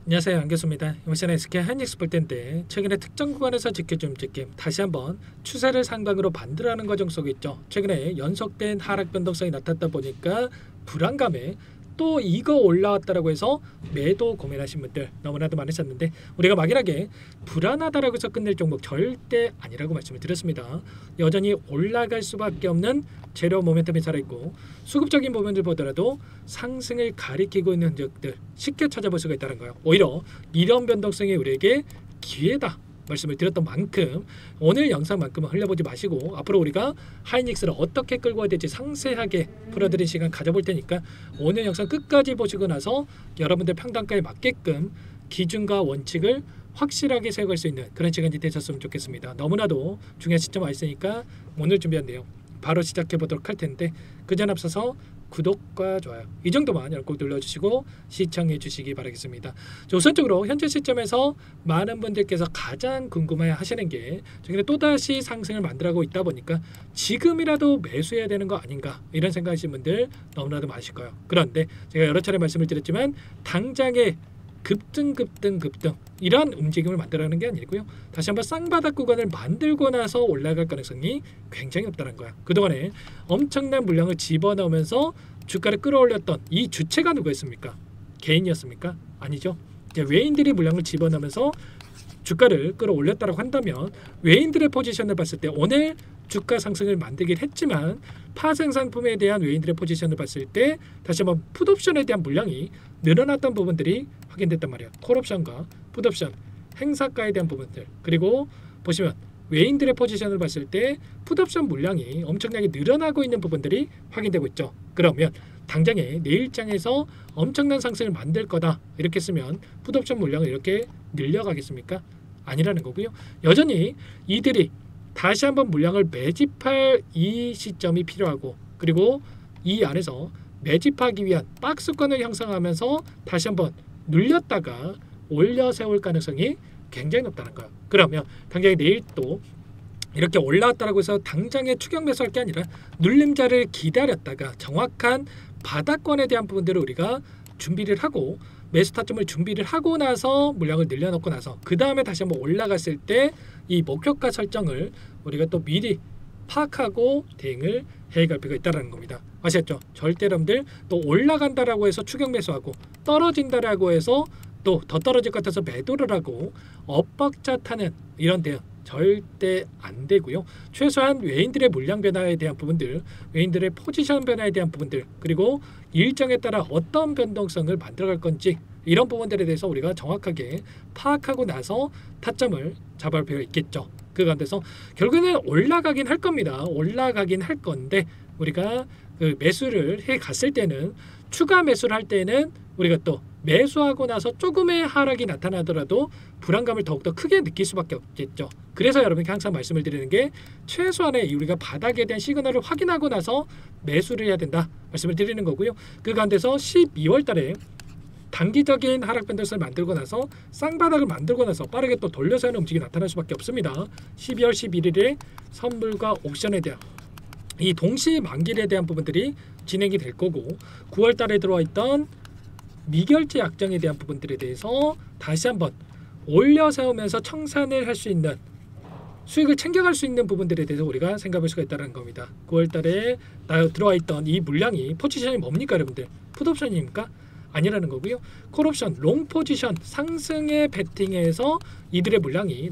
안녕하세요, 안교수입니다. 이번 시간에 SK 하이닉스 볼 텐데 최근에 특정 구간에서 지켜준 움직임 다시 한번 추세를 상방으로 만들어가는 과정 속에 있죠. 최근에 연속된 하락 변동성이 나타났다 보니까 불안감에 또 이거 올라왔다라고 해서 매도 고민하신 분들 너무나도 많으셨는데, 우리가 막연하게 불안하다라고 해서 끝낼 종목 절대 아니라고 말씀을 드렸습니다. 여전히 올라갈 수밖에 없는 재료 모멘텀이 살아있고 수급적인 부분을 보더라도 상승을 가리키고 있는 흔적들 쉽게 찾아볼 수가 있다는 거예요. 오히려 이런 변동성이 우리에게 기회다 말씀을 드렸던 만큼 오늘 영상만큼은 흘려보지 마시고 앞으로 우리가 하이닉스를 어떻게 끌고 와야 될지 상세하게 풀어드린 시간 가져볼 테니까 오늘 영상 끝까지 보시고 나서 여러분들 평단가에 맞게끔 기준과 원칙을 확실하게 세워갈 수 있는 그런 시간이 되셨으면 좋겠습니다. 너무나도 중요한 시점 와 있으니까 오늘 준비한 내용 바로 시작해 보도록 할 텐데, 그전 앞서서 구독과 좋아요 이 정도만 꼭 눌러주시고 시청해 주시기 바라겠습니다. 우선적으로 현재 시점에서 많은 분들께서 가장 궁금해 하시는 게 최근에 또다시 상승을 만들어가고 있다 보니까 지금이라도 매수해야 되는 거 아닌가 이런 생각하시는 분들 너무나도 많으실 거예요. 그런데 제가 여러 차례 말씀을 드렸지만 당장의 급등 이런 움직임을 만들어가는 게 아니고요, 다시 한번 쌍바닥 구간을 만들고 나서 올라갈 가능성이 굉장히 높다는 거야. 그동안에 엄청난 물량을 집어넣으면서 주가를 끌어올렸던 이 주체가 누구였습니까? 개인이었습니까? 아니죠. 외인들이 물량을 집어넣으면서 주가를 끌어올렸다고 한다면 외인들의 포지션을 봤을 때 오늘 주가 상승을 만들긴 했지만 파생 상품에 대한 외인들의 포지션을 봤을 때 다시 한번 풋옵션에 대한 물량이 늘어났던 부분들이 확인됐단 말이에요. 콜옵션과 풋옵션, 행사가에 대한 부분들, 그리고 보시면 외인들의 포지션을 봤을 때 풋옵션 물량이 엄청나게 늘어나고 있는 부분들이 확인되고 있죠. 그러면 당장에 내일장에서 엄청난 상승을 만들 거다 이렇게 쓰면 풋옵션 물량을 이렇게 늘려가겠습니까? 아니라는 거고요. 여전히 이들이 다시 한번 물량을 매집할 이 시점이 필요하고, 그리고 이 안에서 매집하기 위한 박스권을 형성하면서 다시 한번 눌렸다가 올려 세울 가능성이 굉장히 높다는 거예요. 그러면 당장에 내일 또 이렇게 올라왔다라고 해서 당장에 추격 매수할 게 아니라 눌림자를 기다렸다가 정확한 바닥권에 대한 부분들을 우리가 준비를 하고 매수 타점을 준비를 하고 나서 물량을 늘려놓고 나서 그 다음에 다시 한번 올라갔을 때 이 목표가 설정을 우리가 또 미리 파악하고 대응을 해갈 필요가 있다는 겁니다. 아시겠죠? 절대 여러분들 또 올라간다라고 해서 추격 매수하고 떨어진다라고 해서 또 더 떨어질 것 같아서 매도를 하고 엇박자 타는 이런 대응 절대 안 되고요. 최소한 외인들의 물량 변화에 대한 부분들, 외인들의 포지션 변화에 대한 부분들, 그리고 일정에 따라 어떤 변동성을 만들어갈 건지 이런 부분들에 대해서 우리가 정확하게 파악하고 나서 타점을 잡아볼 필요가 있겠죠. 그 가운데서 결국에는 올라가긴 할 겁니다. 올라가긴 할 건데 우리가 그 매수를 해 갔을 때는 추가 매수를 할 때는 우리가 또 매수하고 나서 조금의 하락이 나타나더라도 불안감을 더욱더 크게 느낄 수밖에 없겠죠. 그래서 여러분께 항상 말씀을 드리는 게 최소한의 우리가 바닥에 대한 시그널을 확인하고 나서 매수를 해야 된다 말씀을 드리는 거고요. 그 가운데서 12월 달에 단기적인 하락 변동성을 만들고 나서 쌍바닥을 만들고 나서 빠르게 또 돌려서 하는 움직임이 나타날 수밖에 없습니다. 12월 11일에 선물과 옵션에 대한 이 동시 만기에 대한 부분들이 진행이 될 거고, 9월 달에 들어와 있던 미결제 약정에 대한 부분들에 대해서 다시 한번 올려 세우면서 청산을 할 수 있는 수익을 챙겨갈 수 있는 부분들에 대해서 우리가 생각할 수가 있다는 겁니다. 9월 달에 들어와 있던 이 물량이 포지션이 뭡니까 여러분들? 풋옵션입니까? 아니라는 거고요. 콜옵션, 롱 포지션 상승의 베팅에서 이들의 물량이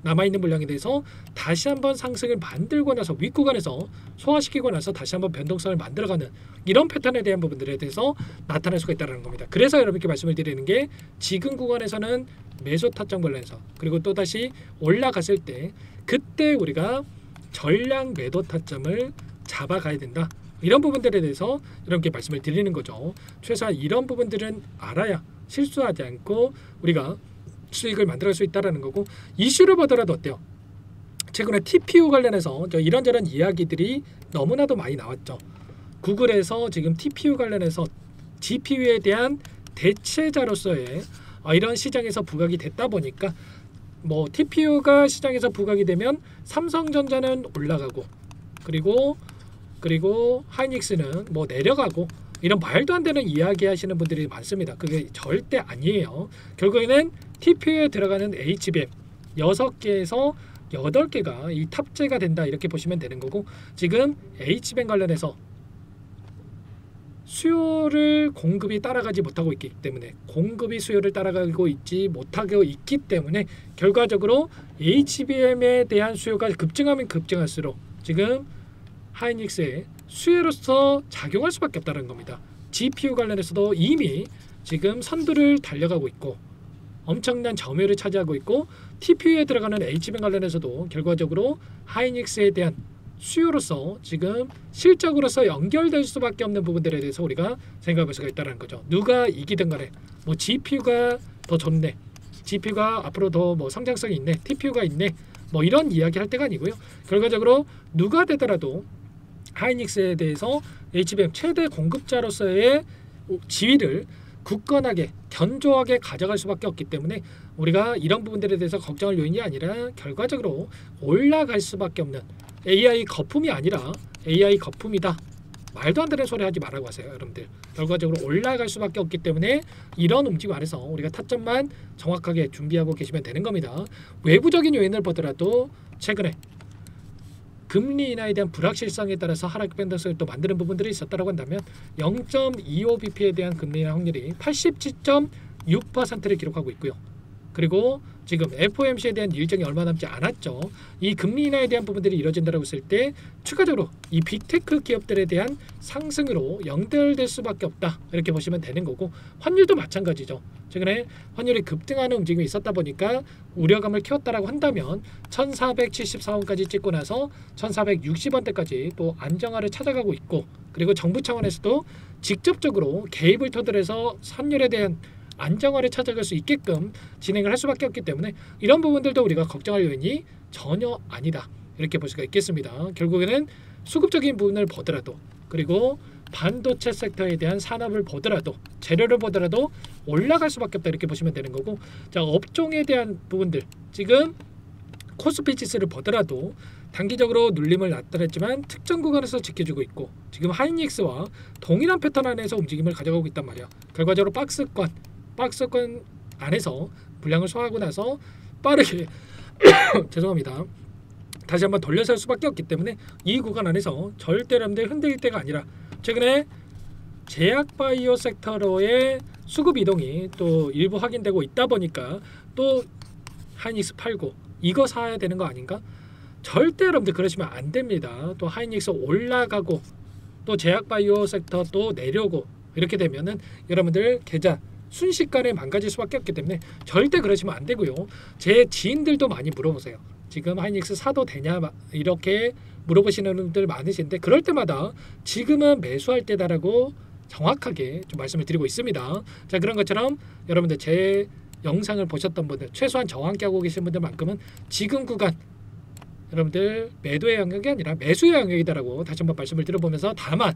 남아있는 물량에 대해서 다시 한번 상승을 만들고 나서 윗구간에서 소화시키고 나서 다시 한번 변동성을 만들어가는 이런 패턴에 대한 부분들에 대해서 나타날 수가 있다는 겁니다. 그래서 여러분께 말씀을 드리는 게 지금 구간에서는 매수 타점 관련해서, 그리고 또다시 올라갔을 때 그때 우리가 전량 매도 타점을 잡아가야 된다. 이런 부분들에 대해서 여러분께 말씀을 드리는 거죠. 최소한 이런 부분들은 알아야 실수하지 않고 우리가 수익을 만들어갈 수 있다는 거고, 이슈를 보더라도 어때요? 최근에 TPU 관련해서 이런저런 이야기들이 너무나도 많이 나왔죠. 구글에서 지금 TPU 관련해서 GPU에 대한 대체자로서의 이런 시장에서 부각이 됐다 보니까 뭐 TPU가 시장에서 부각이 되면 삼성전자는 올라가고 그리고 하이닉스는 뭐 내려가고 이런 말도 안 되는 이야기 하시는 분들이 많습니다. 그게 절대 아니에요. 결국에는 TPU에 들어가는 HBM 6개에서 8개가 이 탑재가 된다 이렇게 보시면 되는 거고, 지금 HBM 관련해서 수요를 공급이 따라가지 못하고 있기 때문에, 공급이 수요를 따라가고 있지 못하고 있기 때문에 결과적으로 HBM에 대한 수요가 급증하면 급증할수록 지금 하이닉스의 수혜로서 작용할 수밖에 없다는 겁니다. GPU 관련해서도 이미 지금 선두를 달려가고 있고 엄청난 점유율을 차지하고 있고, TPU에 들어가는 HBM 관련해서도 결과적으로 하이닉스에 대한 수요로서 지금 실적으로서 연결될 수밖에 없는 부분들에 대해서 우리가 생각할 수가 있다는 거죠. 누가 이기든 간에 뭐 GPU가 더 좋네, GPU가 앞으로 더 뭐 성장성이 있네, TPU가 있네, 뭐 이런 이야기 할 때가 아니고요. 결과적으로 누가 되더라도 하이닉스에 대해서 HBM 최대 공급자로서의 지위를 굳건하게 견조하게 가져갈 수밖에 없기 때문에 우리가 이런 부분들에 대해서 걱정할 요인이 아니라 결과적으로 올라갈 수밖에 없는, AI 거품이 아니라 AI 거품이다, 말도 안 되는 소리 하지 말라고 하세요. 여러분들 결과적으로 올라갈 수밖에 없기 때문에 이런 움직임 안에서 우리가 타점만 정확하게 준비하고 계시면 되는 겁니다. 외부적인 요인을 보더라도 최근에 금리 인하에 대한 불확실성에 따라서 하락 밴드성을 또 만드는 부분들이 있었다고 한다면 0.25bp에 대한 금리 인하 확률이 87.6%를 기록하고 있고요. 그리고 지금 FOMC에 대한 일정이 얼마 남지 않았죠. 이 금리 인하에 대한 부분들이 이루어진다고 했을 때 추가적으로 이 빅테크 기업들에 대한 상승으로 연결될 수밖에 없다 이렇게 보시면 되는 거고, 환율도 마찬가지죠. 최근에 환율이 급등하는 움직임이 있었다 보니까 우려감을 키웠다라고 한다면 1474원까지 찍고 나서 1460원대까지 또 안정화를 찾아가고 있고, 그리고 정부 차원에서도 직접적으로 개입을 토대로해서 환율에 대한 안정화를 찾아갈 수 있게끔 진행을 할 수밖에 없기 때문에 이런 부분들도 우리가 걱정할 요인이 전혀 아니다 이렇게 볼 수가 있겠습니다. 결국에는 수급적인 부분을 보더라도, 그리고 반도체 섹터에 대한 산업을 보더라도, 재료를 보더라도 올라갈 수밖에 없다 이렇게 보시면 되는 거고, 자, 업종에 대한 부분들 지금 코스피 지수를 보더라도 단기적으로 눌림을 나타냈지만 특정 구간에서 지켜주고 있고, 지금 하이닉스와 동일한 패턴 안에서 움직임을 가져가고 있단 말이야. 결과적으로 박스권 안에서 물량을 소화하고 나서 빠르게 죄송합니다, 다시 한번 돌려설 수밖에 없기 때문에 이 구간 안에서 절대 여러분들 흔들릴 때가 아니라, 최근에 제약바이오 섹터로의 수급 이동이 또 일부 확인되고 있다 보니까 또 하이닉스 팔고 이거 사야 되는 거 아닌가? 절대 여러분들 그러시면 안 됩니다. 또 하이닉스 올라가고 또 제약바이오 섹터 또 내려오고 이렇게 되면은 여러분들 계좌 순식간에 망가질 수밖에 없기 때문에 절대 그러시면 안 되고요. 제 지인들도 많이 물어보세요. 지금 하이닉스 사도 되냐 이렇게 물어보시는 분들 많으신데, 그럴 때마다 지금은 매수할 때다라고 정확하게 좀 말씀을 드리고 있습니다. 자, 그런 것처럼 여러분들 제 영상을 보셨던 분들, 최소한 저와 함께 하고 계신 분들만큼은 지금 구간 여러분들 매도의 영역이 아니라 매수의 영역이다라고 다시 한번 말씀을 드려보면서, 다만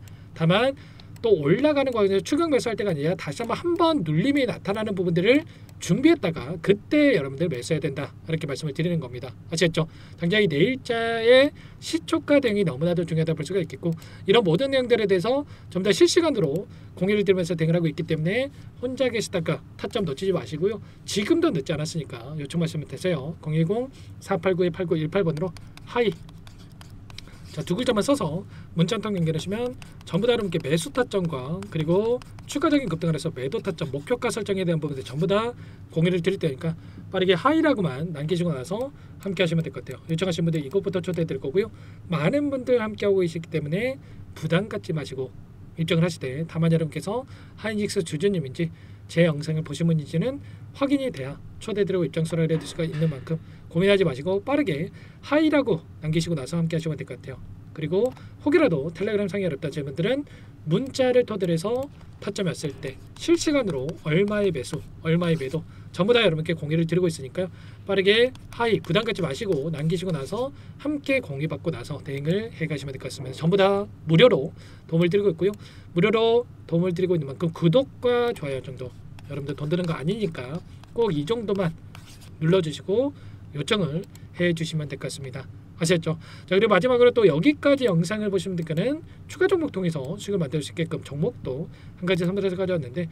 또 올라가는 과정에서 추격 매수할 때가 아니라 다시 한번 눌림이 나타나는 부분들을 준비했다가 그때 여러분들 매수해야 된다 이렇게 말씀을 드리는 겁니다. 아시겠죠? 당장 이 내일자의 시초가 대응이 너무나도 중요하다 볼 수가 있겠고, 이런 모든 내용들에 대해서 좀 더 실시간으로 공유를 드리면서 대응을 하고 있기 때문에 혼자 계시다가 타점 놓치지 마시고요. 지금도 늦지 않았으니까 요청하시면 되세요. 010-489-8918번으로 하이, 자, 두 글자만 써서 문자 한 통 연결하시면 전부 다 여러분께 매수 타점과 그리고 추가적인 급등을 해서 매도 타점, 목표가 설정에 대한 부분들 전부 다 공유를 드릴 테니까 빠르게 하이라고만 남기시고 나서 함께 하시면 될 것 같아요. 요청하신 분들 이것부터 초대해 드릴 거고요. 많은 분들 함께 하고 계시기 때문에 부담 갖지 마시고 입장을 하실 때 다만 여러분께서 하이닉스 주주님인지 제 영상을 보신 분인지는 확인이 돼야 초대드리고 입장 수락을 해둘 수가 있는 만큼 고민하지 마시고 빠르게 하이라고 남기시고 나서 함께 하시면 될 것 같아요. 그리고 혹이라도 텔레그램 상이 어렵다는 분들은 문자를 토대로해서 타점이 왔을 때 실시간으로 얼마의 매수, 얼마의 매도 전부 다 여러분께 공유를 드리고 있으니까요. 빠르게 하이 부담 갖지 마시고 남기시고 나서 함께 공유받고 나서 대응을 해가시면 될 것 같습니다. 전부 다 무료로 도움을 드리고 있고요. 무료로 도움을 드리고 있는 만큼 구독과 좋아요 정도 여러분들 돈 드는 거 아니니까 꼭 이 정도만 눌러주시고 요청을 해주시면 될 것 같습니다. 아셨죠? 자, 그리고 마지막으로 또 여기까지 영상을 보신 분들께는 추가 종목 통해서 수익을 만들 수 있게끔 종목도 한 가지 선물해서 가져왔는데,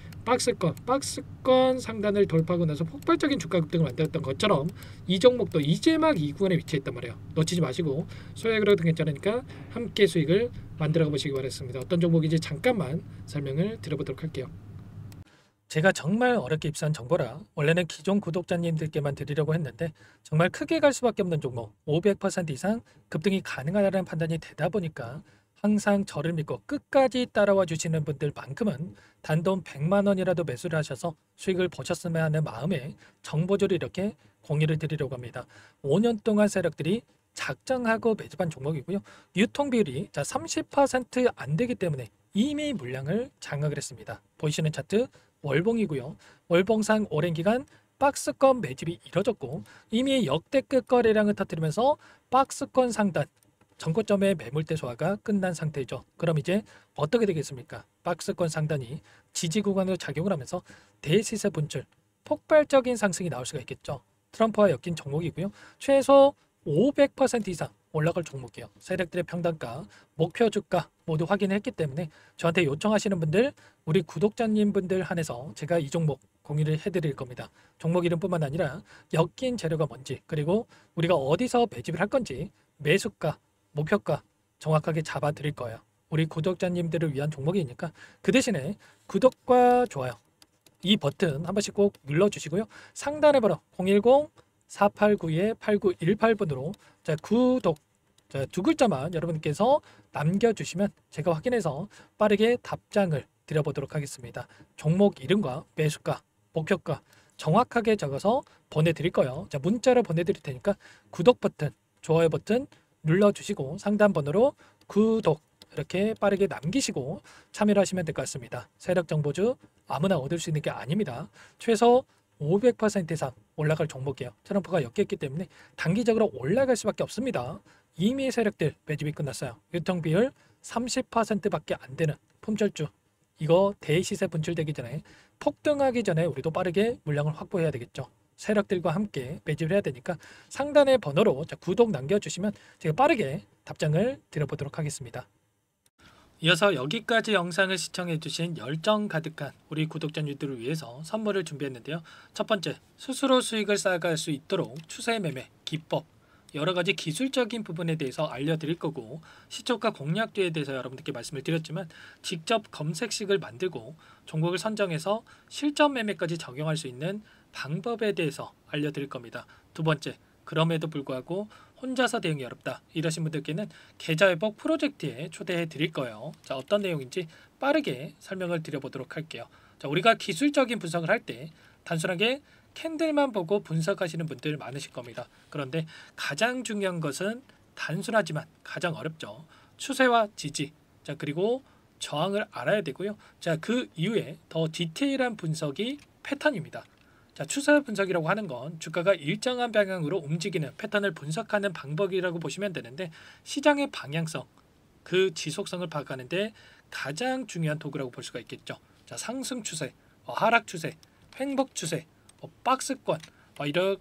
박스권 상단을 돌파하고 나서 폭발적인 주가 급등을 만들었던 것처럼 이 종목도 이제 막 이 구간에 위치했단 말이에요. 놓치지 마시고 소액으로도 괜찮으니까 함께 수익을 만들어 보시기 바랍니다. 어떤 종목인지 잠깐만 설명을 드려보도록 할게요. 제가 정말 어렵게 입수한 정보라 원래는 기존 구독자님들께만 드리려고 했는데, 정말 크게 갈 수밖에 없는 종목 500% 이상 급등이 가능하다는 판단이 되다 보니까 항상 저를 믿고 끝까지 따라와 주시는 분들만큼은 단돈 100만 원이라도 매수를 하셔서 수익을 보셨으면 하는 마음에 정보를 이렇게 공유를 드리려고 합니다. 5년 동안 세력들이 작정하고 매집한 종목이고요. 유통 비율이 30%안 되기 때문에 이미 물량을 장악을 했습니다. 보이시는 차트 월봉이고요. 월봉상 오랜 기간 박스권 매집이 이뤄졌고 이미 역대급 거래량을 터뜨리면서 박스권 상단 전고점의 매물대 소화가 끝난 상태죠. 그럼 이제 어떻게 되겠습니까? 박스권 상단이 지지 구간으로 작용을 하면서 대시세 분출, 폭발적인 상승이 나올 수가 있겠죠. 트럼프와 엮인 종목이고요. 최소 500% 이상 올라갈 종목이에요. 세력들의 평단가, 목표 주가 모두 확인했기 때문에 저한테 요청하시는 분들, 우리 구독자님 분들 한해서 제가 이 종목 공유를 해드릴 겁니다. 종목 이름뿐만 아니라 엮인 재료가 뭔지, 그리고 우리가 어디서 매집을 할 건지, 매수가, 목표가 정확하게 잡아 드릴 거예요. 우리 구독자님들을 위한 종목이니까 그 대신에 구독과 좋아요 이 버튼 한 번씩 꼭 눌러주시고요. 상단에 바로 010-4892-8918번으로 구독 두 글자만 여러분께서 남겨주시면 제가 확인해서 빠르게 답장을 드려보도록 하겠습니다. 종목 이름과 매수가, 목표가 정확하게 적어서 보내드릴 거예요. 문자로 보내드릴 테니까 구독 버튼, 좋아요 버튼 눌러주시고 상단 번호로 구독 이렇게 빠르게 남기시고 참여를 하시면 될 것 같습니다. 세력 정보주 아무나 얻을 수 있는 게 아닙니다. 최소 500% 이상 올라갈 종목이에요. 트럼프가 엮였기 때문에 단기적으로 올라갈 수밖에 없습니다. 이미 세력들 매집이 끝났어요. 유통비율 30%밖에 안 되는 품절주, 이거 대시세 분출되기 전에, 폭등하기 전에 우리도 빠르게 물량을 확보해야 되겠죠. 세력들과 함께 매집을 해야 되니까 상단의 번호로 구독 남겨주시면 제가 빠르게 답장을 드려보도록 하겠습니다. 이어서 여기까지 영상을 시청해주신 열정 가득한 우리 구독자님들을 위해서 선물을 준비했는데요. 첫 번째, 스스로 수익을 쌓아갈 수 있도록 추세 매매 기법, 여러가지 기술적인 부분에 대해서 알려드릴 거고, 시초가 공략주에 대해서 여러분들께 말씀을 드렸지만 직접 검색식을 만들고 종목을 선정해서 실전 매매까지 적용할 수 있는 방법에 대해서 알려드릴 겁니다. 두 번째, 그럼에도 불구하고 혼자서 대응이 어렵다 이러신 분들께는 계좌회복 프로젝트에 초대해 드릴 거예요. 어떤 내용인지 빠르게 설명을 드려보도록 할게요. 우리가 기술적인 분석을 할 때 단순하게 캔들만 보고 분석하시는 분들 많으실 겁니다. 그런데 가장 중요한 것은 단순하지만 가장 어렵죠. 추세와 지지, 그리고 저항을 알아야 되고요. 그 이후에 더 디테일한 분석이 패턴입니다. 추세 분석이라고 하는 건 주가가 일정한 방향으로 움직이는 패턴을 분석하는 방법이라고 보시면 되는데, 시장의 방향성, 그 지속성을 파악하는데 가장 중요한 도구라고 볼 수가 있겠죠. 상승 추세, 하락 추세, 횡복 추세, 박스권,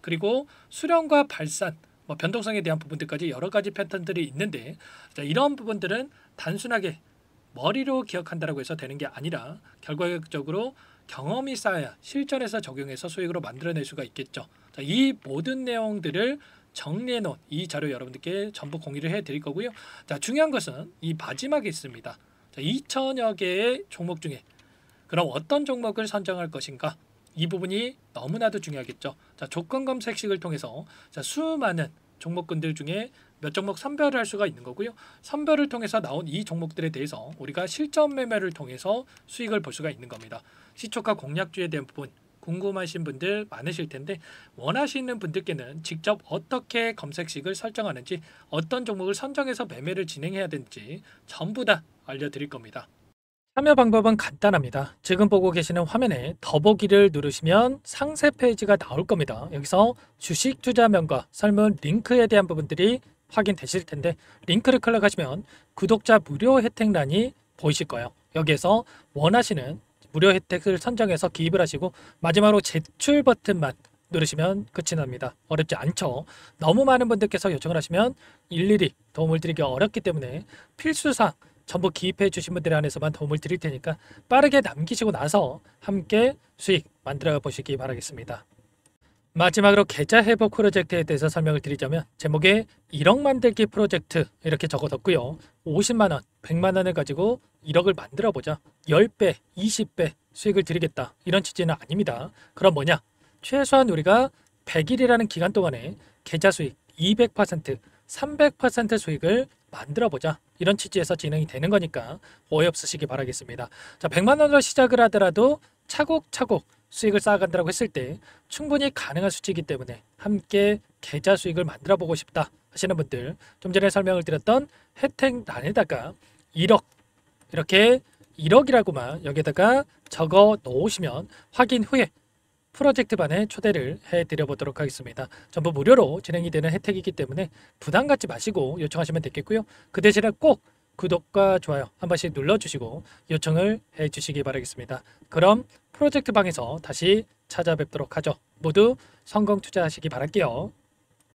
그리고 수렴과 발산, 변동성에 대한 부분들까지 여러 가지 패턴들이 있는데, 이런 부분들은 단순하게 머리로 기억한다고 해서 되는 게 아니라 결과적으로 경험이 쌓아야 실전에서 적용해서 수익으로 만들어낼 수가 있겠죠. 이 모든 내용들을 정리해 놓은 이 자료 여러분들께 전부 공유를 해 드릴 거고요. 중요한 것은 이 마지막에 있습니다. 2천여 개의 종목 중에 그럼 어떤 종목을 선정할 것인가, 이 부분이 너무나도 중요하겠죠. 조건 검색식을 통해서 수많은 종목군들 중에 몇 종목 선별을 할 수가 있는 거고요. 선별을 통해서 나온 이 종목들에 대해서 우리가 실전 매매를 통해서 수익을 볼 수가 있는 겁니다. 시초가 공략주에 대한 부분 궁금하신 분들 많으실 텐데, 원하시는 분들께는 직접 어떻게 검색식을 설정하는지, 어떤 종목을 선정해서 매매를 진행해야 되는지 전부 다 알려드릴 겁니다. 참여 방법은 간단합니다. 지금 보고 계시는 화면에 더보기를 누르시면 상세 페이지가 나올 겁니다. 여기서 주식 투자명과 설문 링크에 대한 부분들이 확인되실 텐데, 링크를 클릭하시면 구독자 무료 혜택란이 보이실 거예요. 여기에서 원하시는 무료 혜택을 선정해서 기입을 하시고 마지막으로 제출 버튼만 누르시면 끝이 납니다. 어렵지 않죠? 너무 많은 분들께서 요청을 하시면 일일이 도움을 드리기 어렵기 때문에 필수사항 전부 기입해 주신 분들에 한해서만 도움을 드릴 테니까 빠르게 남기시고 나서 함께 수익 만들어 보시기 바라겠습니다. 마지막으로 계좌 회복 프로젝트에 대해서 설명을 드리자면 제목에 1억 만들기 프로젝트 이렇게 적어뒀고요. 50만원, 100만원을 가지고 1억을 만들어 보자. 10배, 20배 수익을 드리겠다. 이런 취지는 아닙니다. 그럼 뭐냐? 최소한 우리가 100일이라는 기간 동안에 계좌 수익 200%, 300% 수익을 만들어 보자. 이런 취지에서 진행이 되는 거니까 오해 없으시기 바라겠습니다. 자, 100만 원으로 시작을 하더라도 차곡차곡 수익을 쌓아간다고 했을 때 충분히 가능한 수치이기 때문에 함께 계좌 수익을 만들어 보고 싶다 하시는 분들, 좀 전에 설명을 드렸던 혜택란에다가 1억 이렇게 1억이라고만 여기다가 적어 놓으시면 확인 후에 프로젝트 반에 초대를 해드려 보도록 하겠습니다. 전부 무료로 진행이 되는 혜택이기 때문에 부담 갖지 마시고 요청하시면 되겠고요. 그 대신에 꼭 구독과 좋아요 한 번씩 눌러주시고 요청을 해주시기 바라겠습니다. 그럼 프로젝트 방에서 다시 찾아뵙도록 하죠. 모두 성공 투자하시기 바랄게요.